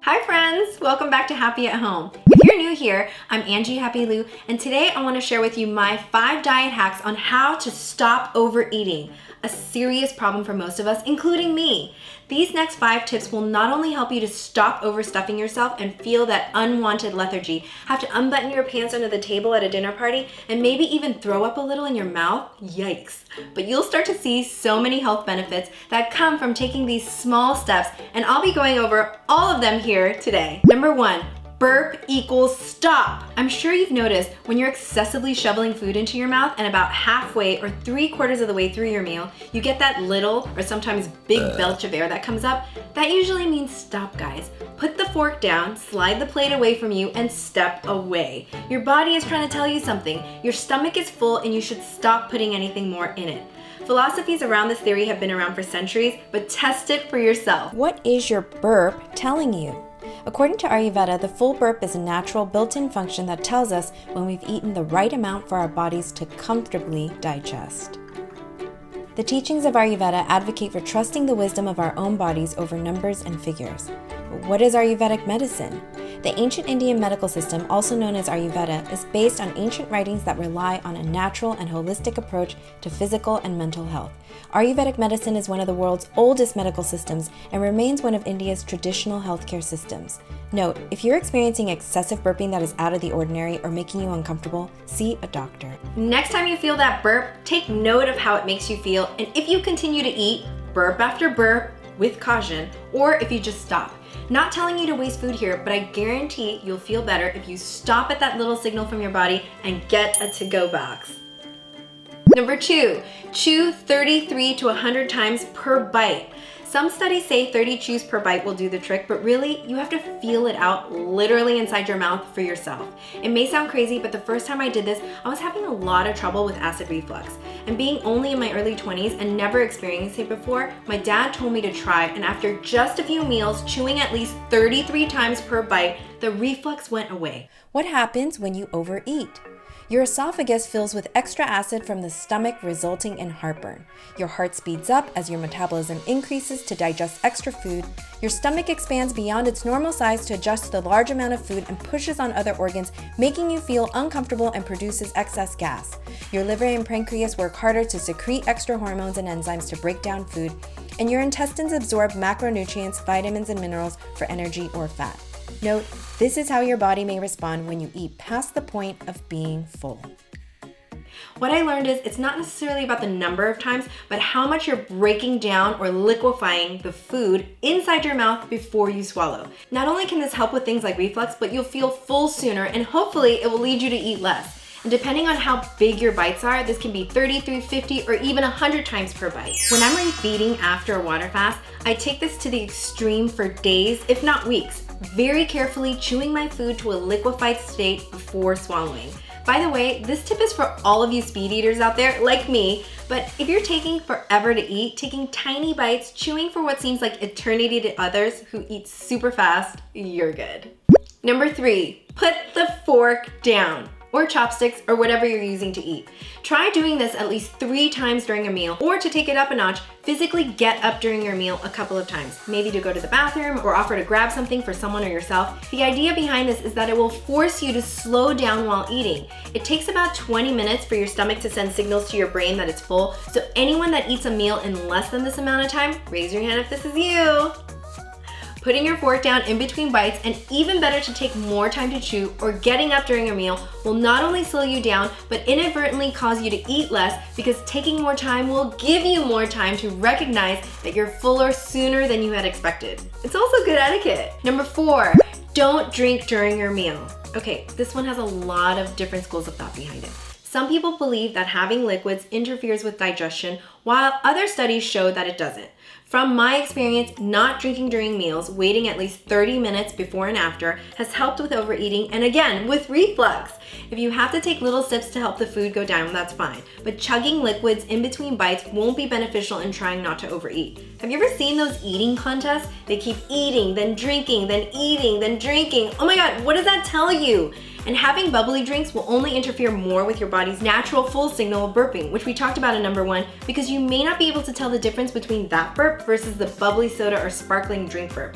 Hi friends, welcome back to Happie at Home. If you're new here, I'm Angie Happy Lou, and today I want to share with you my 5 diet hacks on how to stop overeating, a serious problem for most of us, including me. These next 5 tips will not only help you to stop overstuffing yourself and feel that unwanted lethargy, have to unbutton your pants under the table at a dinner party, and maybe even throw up a little in your mouth, yikes. But you'll start to see so many health benefits that come from taking these small steps, and I'll be going over all of them here today. Number 1. Burp equals stop. I'm sure you've noticed when you're excessively shoveling food into your mouth and about halfway or 3/4 of the way through your meal, you get that little or sometimes big belch of air that comes up. That usually means stop, guys. Put the fork down, slide the plate away from you, and step away. Your body is trying to tell you something. Your stomach is full and you should stop putting anything more in it. Philosophies around this theory have been around for centuries, but test it for yourself. What is your burp telling you? According to Ayurveda, the full burp is a natural built-in function that tells us when we've eaten the right amount for our bodies to comfortably digest. The teachings of Ayurveda advocate for trusting the wisdom of our own bodies over numbers and figures. What is Ayurvedic medicine? The ancient Indian medical system, also known as Ayurveda, is based on ancient writings that rely on a natural and holistic approach to physical and mental health. Ayurvedic medicine is one of the world's oldest medical systems and remains one of India's traditional healthcare systems. Note, if you're experiencing excessive burping that is out of the ordinary or making you uncomfortable, see a doctor. Next time you feel that burp, take note of how it makes you feel, and if you continue to eat, burp after burp with caution, or if you just stop. Not telling you to waste food here, but I guarantee you'll feel better if you stop at that little signal from your body and get a to-go box. Number 2, chew 33 to 100 times per bite. Some studies say 30 chews per bite will do the trick, but really, you have to feel it out literally inside your mouth for yourself. It may sound crazy, but the first time I did this, I was having a lot of trouble with acid reflux. And being only in my early 20s and never experienced it before, my dad told me to try, and after just a few meals, chewing at least 33 times per bite, the reflux went away. What happens when you overeat? Your esophagus fills with extra acid from the stomach, resulting in heartburn. Your heart speeds up as your metabolism increases to digest extra food. Your stomach expands beyond its normal size to adjust to the large amount of food and pushes on other organs, making you feel uncomfortable and produces excess gas. Your liver and pancreas work harder to secrete extra hormones and enzymes to break down food, and your intestines absorb macronutrients, vitamins, and minerals for energy or fat. Note, this is how your body may respond when you eat past the point of being full. What I learned is it's not necessarily about the number of times, but how much you're breaking down or liquefying the food inside your mouth before you swallow. Not only can this help with things like reflux, but you'll feel full sooner, and hopefully it will lead you to eat less. And depending on how big your bites are, this can be 33, 50, or even 100 times per bite. When I'm refeeding after a water fast, I take this to the extreme for days, if not weeks, very carefully chewing my food to a liquefied state before swallowing. By the way, this tip is for all of you speed eaters out there, like me, but if you're taking forever to eat, taking tiny bites, chewing for what seems like eternity to others who eat super fast, you're good. Number 3, put the fork down, or chopsticks, or whatever you're using to eat. Try doing this at least 3 times during a meal, or to take it up a notch, physically get up during your meal a couple of times, maybe to go to the bathroom or offer to grab something for someone or yourself. The idea behind this is that it will force you to slow down while eating. It takes about 20 minutes for your stomach to send signals to your brain that it's full, so anyone that eats a meal in less than this amount of time, raise your hand if this is you. Putting your fork down in between bites, and even better to take more time to chew or getting up during a meal, will not only slow you down, but inadvertently cause you to eat less, because taking more time will give you more time to recognize that you're fuller sooner than you had expected. It's also good etiquette. Number 4, don't drink during your meal. Okay, this one has a lot of different schools of thought behind it. Some people believe that having liquids interferes with digestion, while other studies show that it doesn't. From my experience, not drinking during meals, waiting at least 30 minutes before and after, has helped with overeating and again, with reflux. If you have to take little sips to help the food go down, that's fine. But chugging liquids in between bites won't be beneficial in trying not to overeat. Have you ever seen those eating contests? They keep eating, then drinking, then eating, then drinking. Oh my God, what does that tell you? And having bubbly drinks will only interfere more with your body's natural full signal of burping, which we talked about in number 1, because you may not be able to tell the difference between that burp versus the bubbly soda or sparkling drink burp.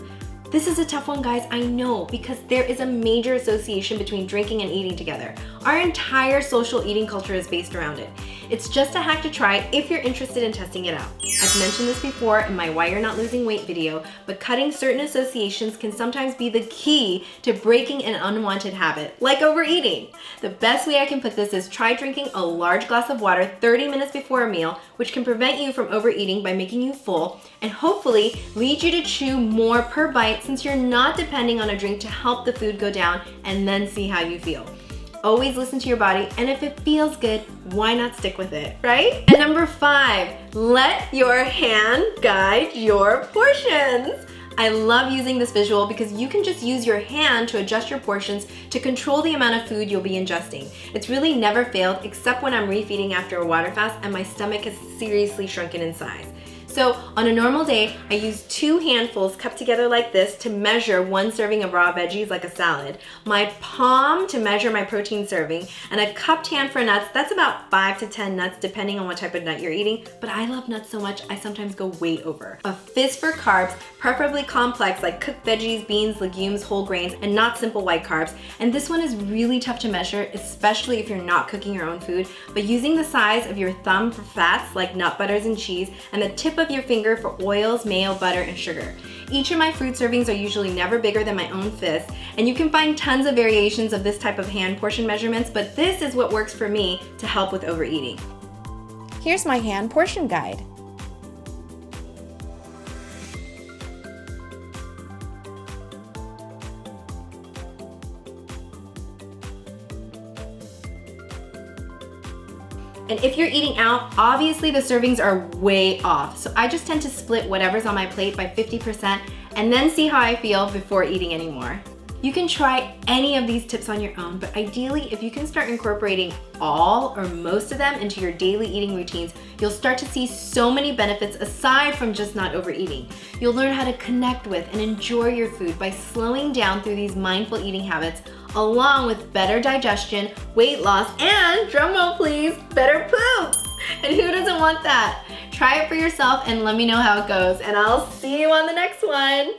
This is a tough one, guys, I know, because there is a major association between drinking and eating together. Our entire social eating culture is based around it. It's just a hack to try if you're interested in testing it out. I've mentioned this before in my Why You're Not Losing Weight video, but cutting certain associations can sometimes be the key to breaking an unwanted habit, like overeating. The best way I can put this is try drinking a large glass of water 30 minutes before a meal, which can prevent you from overeating by making you full, and hopefully lead you to chew more per bite since you're not depending on a drink to help the food go down, and then see how you feel. Always listen to your body, and if it feels good, why not stick with it, right? And number 5, let your hand guide your portions. I love using this visual because you can just use your hand to adjust your portions to control the amount of food you'll be ingesting. It's really never failed except when I'm refeeding after a water fast and my stomach has seriously shrunken in size. So on a normal day, I use 2 handfuls cupped together like this to measure 1 serving of raw veggies like a salad, my palm to measure my protein serving, and a cupped hand for nuts. That's about 5 to 10 nuts depending on what type of nut you're eating, but I love nuts so much I sometimes go way over. A fist for carbs, preferably complex like cooked veggies, beans, legumes, whole grains, and not simple white carbs. And this one is really tough to measure, especially if you're not cooking your own food, but using the size of your thumb for fats like nut butters and cheese, and the tip of your finger for oils, mayo, butter, and sugar. Each of my fruit servings are usually never bigger than my own fist, and you can find tons of variations of this type of hand portion measurements, but this is what works for me to help with overeating. Here's my hand portion guide. And if you're eating out, obviously the servings are way off. So I just tend to split whatever's on my plate by 50% and then see how I feel before eating anymore. You can try any of these tips on your own, but ideally, if you can start incorporating all or most of them into your daily eating routines, you'll start to see so many benefits aside from just not overeating. You'll learn how to connect with and enjoy your food by slowing down through these mindful eating habits, along with better digestion, weight loss, and, drumroll please, better poops. And who doesn't want that? Try it for yourself and let me know how it goes, and I'll see you on the next one.